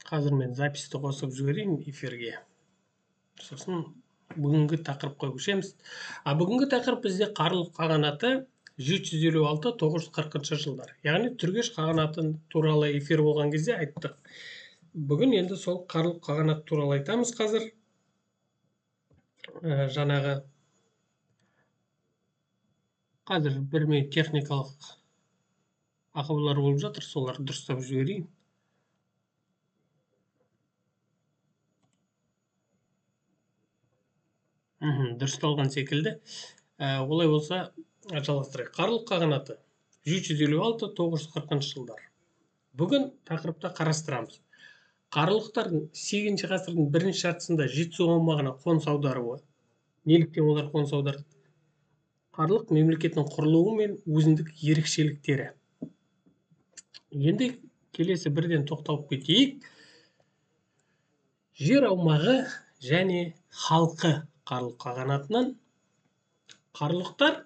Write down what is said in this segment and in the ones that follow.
Қазір мен записьті қосып жіберейін эфирге. Сосын бүгінгі тақырыпқа көшеміз. Бүгінгі тақырып бізде Қарлұқ қағанаты 756-940 жылдар. Яғни Түргеш қағанаты туралы эфир болған кезде айттық. Бүгін енді сол Қарлұқ қағанаты туралы айтамыз қазір. Қазір бір мен техникалық ақаулар болып жатыр, соларды дұрыстап жіберейін. Дұрысталған секілді. Олай болса, жалғастырайық. Қарлұқ қағанаты 756-940 жылдар. Бүгін тақырыпта қарастырамыз. Қарлұқтардың 8 ғасырдың бірінші жартысында Жетісу аумағына қоныс аударуы. Неліктен олар қоныс аударды? Қарлұқ мемлекетінің құрылуы мен өзіндік ерекшеліктері. Енді келесі бірден тоқталып кетейік. Жер аумағы және халқы Қарлұқ қағанатынан. Қарлұқтар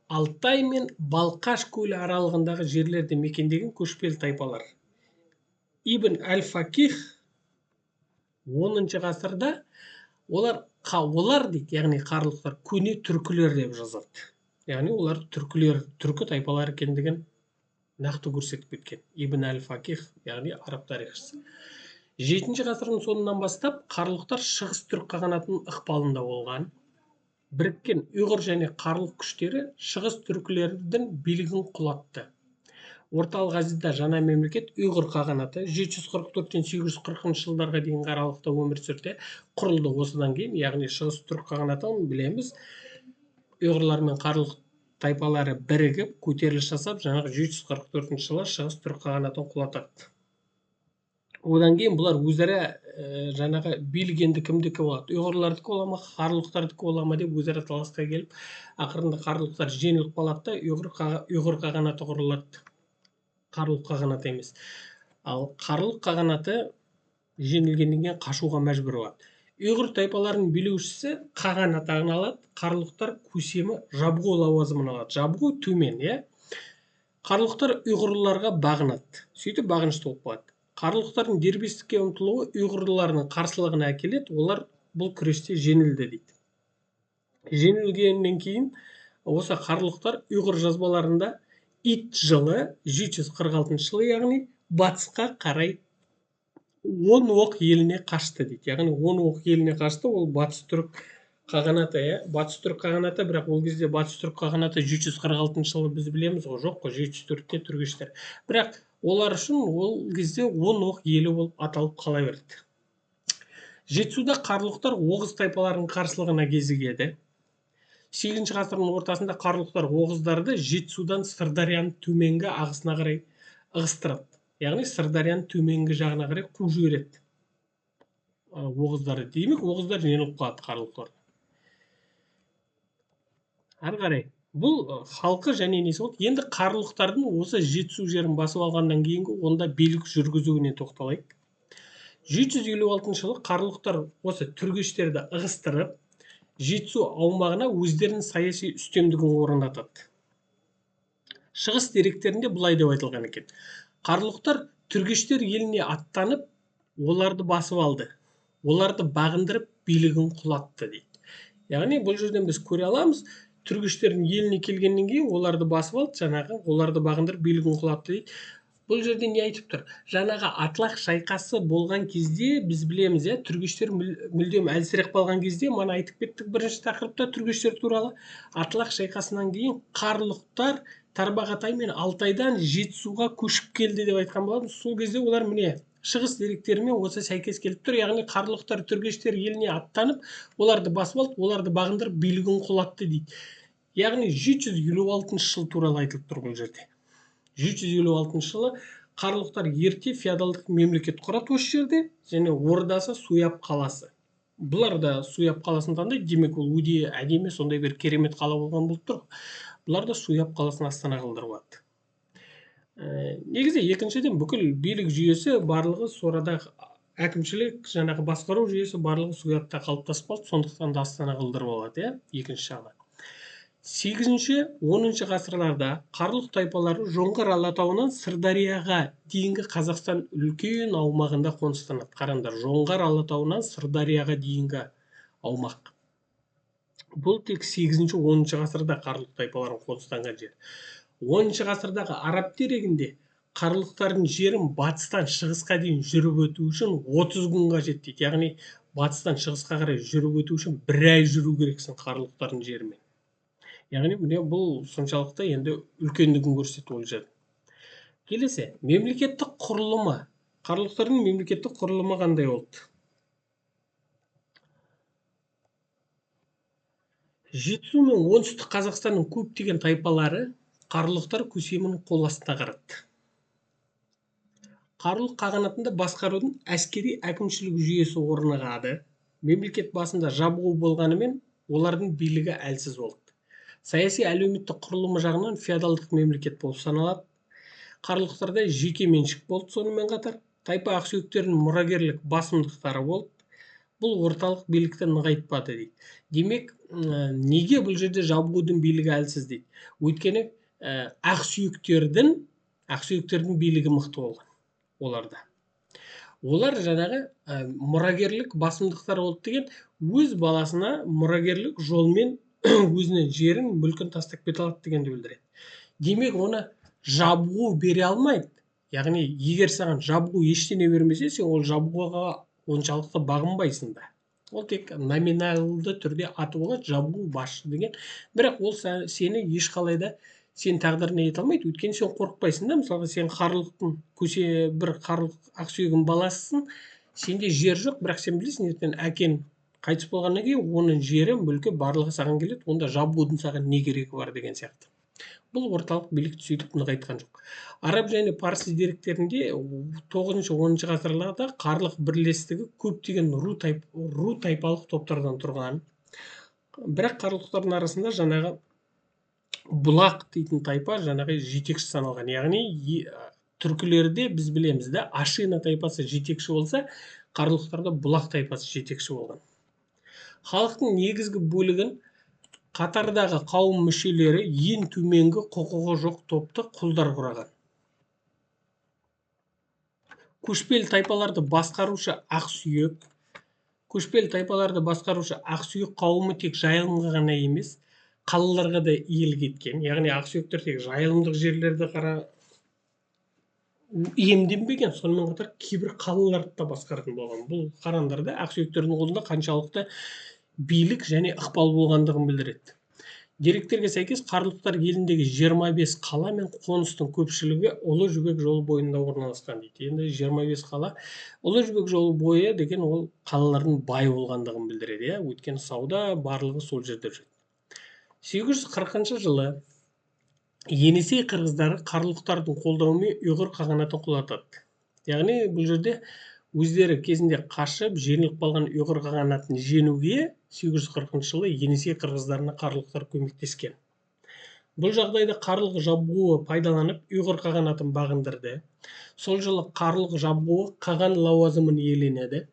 Алтай мен Балқаш көлі аралығындағы жерлерді мекендеген көшпелі тайпалар. Ибн әл-Фақих 10 ғасырда олар дейді, яғни Қарлұқтар көне түркілер деп жазады. Яғни олар түркі тайпалар екендігін нақты көрсетіп кеткен. Ибн әл-Фақих, яғни араб тарихшысы. 7 ғасырдың соңынан бастап Қарлұқтар шығыс түрік қағанатының ықпалында болған. Біріккен ұйғыр және Қарлұқ күштері шығыс түркілердің билігін құлатты. Орталық Азияда жаңа мемлекет ұйғыр қағанаты 744-840 жылдарға дейін аралықта өмір сүрді. Құрылды осыдан кейін, яғни шығыс түрік қағанатын білеміз. Ұйғырлар мен Қарлұқ тайпалары бірігіп, көтеріліс жасап, жаңағы 744 жылы шығыс түрік қағанатын құлатады. Одан кейін бұлар өзара жаңағы билгенді кімдікі болады? Ұйғырлардікі бола ма, Қарлұқтардікі бола ма деп өзара таласқа келіп, ақырында Қарлұқтар жеңіліп қалады да ұйғыр қағанаты құрылады. Қарлұқ қағанаты емес. Ал Қарлұқ қағанаты жеңілгеннен кейін қашуға мәжбүр болады. Ұйғыр тайпаларының билеушісі қаған атағын алады, Қарлұқтар көсемі жабғу лауазымын алады. Жабғу төмен, Қарлұқтар ұйғырларға бағынады. Сөйтіп бағынышты болып қалады. Қарлұқтардың дербестікке ұмтылуы ұйғырлардың қарсылығына әкеледі, олар бұл күресте жеңілді дейді. Жеңілгеннен кейін осы Қарлұқтар ұйғыр жазбаларында ит жылы 746 жылы, яғни батысқа қарай 10 оқ еліне қашты дейді. Яғни 10 оқ еліне қашты, ол батыс түрік қағанаты, батыс түрік қағанаты, бірақ ол кезде батыс түрік қағанаты 746 жылы біз білеміз ғой, жоқ қой, 704-те түргештер. Бірақ олар үшін ол кезде 10 оқ елі болып аталып қала берді. Жетісуда Қарлұқтар Оғыз тайпаларының қарсылығына кезігеді. 8 ғасырдың ортасында Қарлұқтар Оғыздарды Жетісудан Сырдарияның төменгі ағысына қарай ығыстырады. Яғни Сырдарияның төменгі жағына қарай қуып жібереді. Оғыздарды демек, Оғыздар жеңіліп қалады Қарлұқтар. Ары қарай бұл халқы және несі болды? Енді Қарлұқтардың осы Жетісу жерін басып алғаннан кейінгі онда билік жүргізуіне тоқталайық. 756 жылы Қарлұқтар осы түргештерді ығыстырып, Жетісу аумағына өздерінің саяси үстемдігін орнатады. Шығыс деректерінде бұлай деп айтылған екен. Қарлұқтар түргештер еліне аттанып, оларды басып алды. Оларды бағындырып, билігін құлатты дейді. Яғни бұл жерден біз көре аламыз, түргештердің еліне келгеннен кейін оларды басып алды, жаңағы оларды бағындырып, билігін құлатты дейді. Бұл жерде не айтып тұр? Жаңағы Атлақ шайқасы болған кезде біз білеміз, түргештер мүлдем әлсіреп қалған кезде, мана айтып кеттік бірінші тақырыпта түргештер туралы. Атлақ шайқасынан кейін Қарлұқтар Тарбағатай мен Алтайдан Жетісуға көшіп келді деп айтқан болатын. Сол кезде олар міне шығыс деректерімен осы сәйкес келіп тұр. Яғни Қарлұқтар түргештер еліне аттанып, оларды басып алды, оларды бағындырып, билігін құлатты дейді. Яғни 756 жыл туралы айтылып тұр бұл жерде. 756 жылы Қарлұқтар ерте феодалдық мемлекет құрады осы жерде, және ордасы Суяб қаласы. Бұлар да Суяб қаласын таңдайды, демек ол өте әдемі, сондай бір керемет қала болған болып тұр. Бұлар да Суяб қаласын астана қылдырып алды. Негізі екіншіден бүкіл билік жүйесі барлығы сорада әкімшілік, жаңағы басқару жүйесі барлығы Суябта қалыптасып қалды, сондықтан да астана қылдырып алады, екінші жағынан. 8-10 ғасырларда қарлұқ тайпалары жоңғар алатауынан Сырдарияға дейінгі Қазақстан үлкен аумағында қоныстанады. Қараңдар, жоңғар алатауынан Сырдарияға дейінгі аумақ. Бұл тек 8-10 ғасырда қарлұқ тайпаларын қоныстанған жер. 10 ғасырдағы араб дерегінде қарлұқтардың жерін батыстан шығысқа дейін жүріп өту үшін 30 күн қажет дейді. Яғни батыстан шығысқа қарай жүріп өту үшін 1 ай жүру керексің қарлұқтардың жерімен. Яғни бұл соншалықты енді үлкендігін көрсетіп олжады. Келесі, мемлекеттік құрылымы. Қарлұқтардың мемлекеттік құрылымы қандай болды? Жетісу мен оңтүстік Қазақстанның көптеген тайпалары қарлұқтар көсемінің қол астына қарады. Қарлұқ қағанатында басқарудың әскери әкімшілік жүйесі орнығады. Мемлекет басында жабғу болғанымен, олардың билігі әлсіз болды. Саяси әлеуметтік құрылымы жағынан феодалдық мемлекет болып саналады. Қарлұқтарда жеке меншік болды. Сонымен қатар тайпа ақсүйектерінің мұрагерлік басымдықтары болды. Бұл орталық билікті нығайтпады дейді. Демек, неге бұл жерде жабғудың билігі әлсіз дейді? Өйткені ақсүйектердің билігі мықты болған оларда. Олар жаңағы мұрагерлік басымдықтары болды деген, өз баласына мұрагерлік жолмен өзінің жерін, мүлкін тастап кете алады дегенді білдіреді. Демек, оны жабғу бере алмайды. Яғни, егер саған жабғу ештеңе бермесе, сен ол жабғуға оншалықты бағынбайсың да. Ол тек номиналды түрде аты болады, жабғу басшы деген. Бірақ ол сені ешқалайда сен тағдырына ете алмайды. Өйткені сен қорықпайсың да. Мысалға, сен қарлұқтың бір қарлұқ ақсүйегін баласысың, сенде жер жоқ, бірақ сен білесің, ертең әкең қайтыс болғаннан кейін оның жері, мүлкі барлығы саған келеді, онда жабғудың саған не керегі бар деген сияқты. Бұл орталық билікті сөйтіп нығайтқан жоқ. Араб және парсы деректерінде 9-10 ғасырларда қарлұқ бірлестігі көптеген ру тайпалық топтардан тұрған. Бірақ қарлұқтардың арасында жаңағы бұлақ дейтін тайпа жаңағы жетекші саналған. Яғни түркілерде біз білеміз де, Ашина тайпасы жетекші болса, қарлұқтарда бұлақ тайпасы жетекші болған. Халықтың негізгі бөлігін қатардағы қауым мүшелері ең төменгі құқығы жоқ топты құлдар құраған. Көшпелі тайпаларды басқарушы ақсүйек қауымы тек жайылымға ғана емес, қалаларға да иелік еткен. Яғни ақсүйектер тек жайылымдық жерлерді иемденбеген, сонымен қатар кейбір қалаларды да басқаратын болған. Бұл қараңдарда ақсүйектердің қолында қаншалықты билік және ықпал болғандығын білдіреді. Деректерге сәйкес қарлұқтар еліндегі 25 қала мен қоныстың көпшілігі Ұлы Жібек жолы бойында орналасқан дейді. Енді 25 қала, Ұлы Жібек жолы бойы деген ол қалалардың бай болғандығын білдіреді. Өйткені сауда барлығы сол жерде жүреді. 840 жылы Енесей қырғыздары қарлұқтардың қолдауымен ұйғыр қағанатын құлатады. Яғни бұл жерде өздері кезінде қашып, жеңіліп қалған ұйғыр қағанатын жеңуге 840 жылы Енесей қырғыздарына қарлұқтар көмектескен. Бұл жағдайда қарлұқ жабғуы пайдаланып, ұйғыр қағанатын бағындырды. Сол жылы қарлұқ жабғуы қаған лауазымын иеленеді.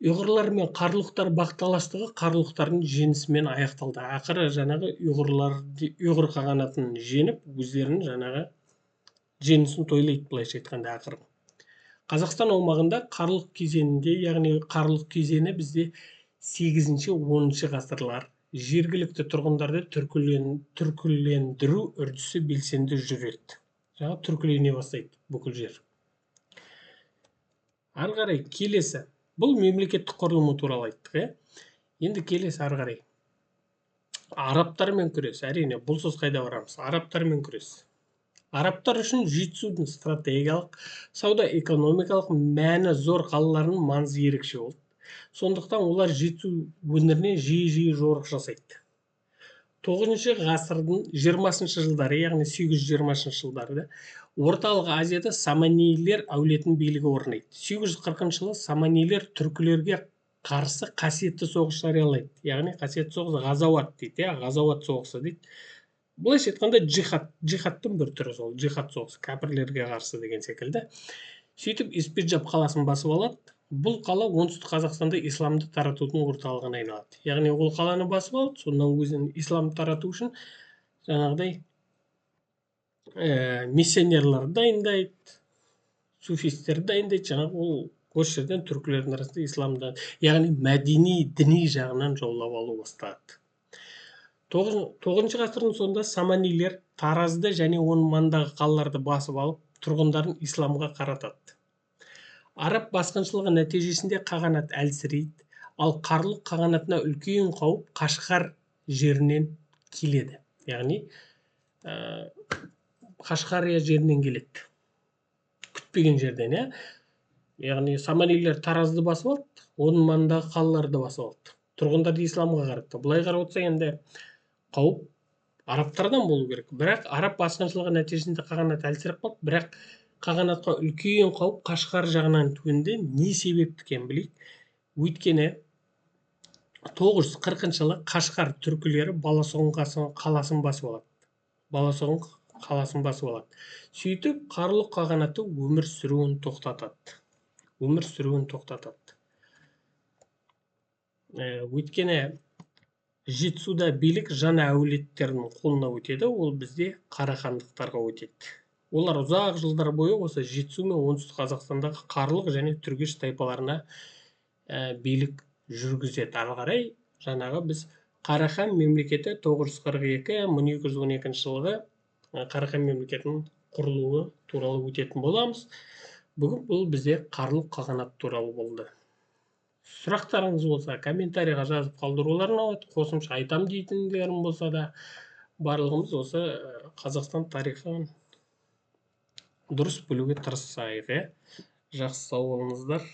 Ұйғырлар мен қарлұқтар бақталастығы қарлұқтардың жеңісімен аяқталды. Ақыры жаңағы ұйғыр қағанатын жеңіп, өздерінің жаңағы жеңісін тойлайды, былайша айтқанда ақыры. Қазақстан аумағында қарлұқ кезеңінде, яғни қарлұқ кезеңі бізде 8-10 ғасырлар жергілікті тұрғындарды түркілендіру үрдісі белсенді жүреді. Жаңа түркілене бастайды бүкіл жер. Ары қарай келесі. Бұл мемлекеттік құрылымы туралы айттық. Енді келесі ары қарай. Арабтармен күрес. Әрине, бұлсыз қайда барамыз? Арабтармен күрес. Арабтар үшін Жетісудың стратегиялық, сауда-экономикалық мәні зор қалаларының маңызы ерекше болды. Сондықтан олар Жетісу өңіріне жиі жорық жасайды. 9 ғасырдың 20 жылдары, яғни 820 жылдарда Орталық Азияда Саманилер әулетінің билігі орнайды. 840 жылы Саманилер түркілерге қарсы қасиетті соғыс жариялайды. Яғни қасиетті соғыс ғазауат дейді, ғазауат соғысы дейді. Былайша айтқанда джихадтың бір түрі сол, джихад соғысы, кәпірлерге қарсы деген секілді. Сөйтіп Испиджаб қаласын басып алады. бұл қала оңтүстік Қазақстанда исламды таратудың орталығына айналады. Яғни ол қаланы басып алды, сонdan өзін исламды тарату үшін жаңағыдай миссионерлар дайындайды, суфистерді дайындайды. Жаңағы ол осы жерден түркілердің арасында исламды, яғни мәдени, діни жағынан жаулап алу бастады. 9 ғасырдың соңында саманилер Таразды және оның маңындағы қалаларды басып алып, тұрғындарын исламға қаратады. Араб басқыншылығы нәтижесінде қағанат әлсірейді, ал Қарлұқ қағанатына үлкен қауіп Қашқар жерінен келеді. Яғни Қашқария жерінен келеді. Күтпеген жерден, яғни саманилер Таразды басып алды, оның маңындағы қалаларды басып алды. Тұрғындарды исламға қаратты. Бұлай қарап отырсақ, енді қауіп арабтардан болу керек. Бірақ араб басқыншылығы нәтижесінде қағанат әлсіреп қалды. Бірақ қағанатқа үлкен қауіп Қашқар жағынан төнді. Не себепті екенін білейік. Өйткені 940 жылы Қашқар түркілері Баласағұн қаласын басып алады. Баласағұн қаласын басып алады. Сөйтіп Қарлұқ қағанаты өмір сүруін тоқтатады. Өйткені Жетісуда билік жаңа әулеттердің қолына өтеді, ол бізде қарахандықтарға өтеді. Олар ұзақ жылдар бойы осы Жетісу мен оңтүстік Қазақстандағы Қарлұқ және Түргеш тайпаларына билік жүргізеді. Ары қарай жаңағы біз Қарахан мемлекеті 942-1212 жылғы Қарахан мемлекетінің құрылуы туралы өтетін боламыз. Бүгін бұл бізде Қарлұқ қағанаты туралы болды. Сұрақтарыңыз болса, комментарийға жазып қалдыруларыңыз ұнайды. Қосымша айтам дейтіндерім болса да, барлығымыз осы Қазақстан тарихын дұрыс білуге тырысайық. Жақсы сау болыңыздар.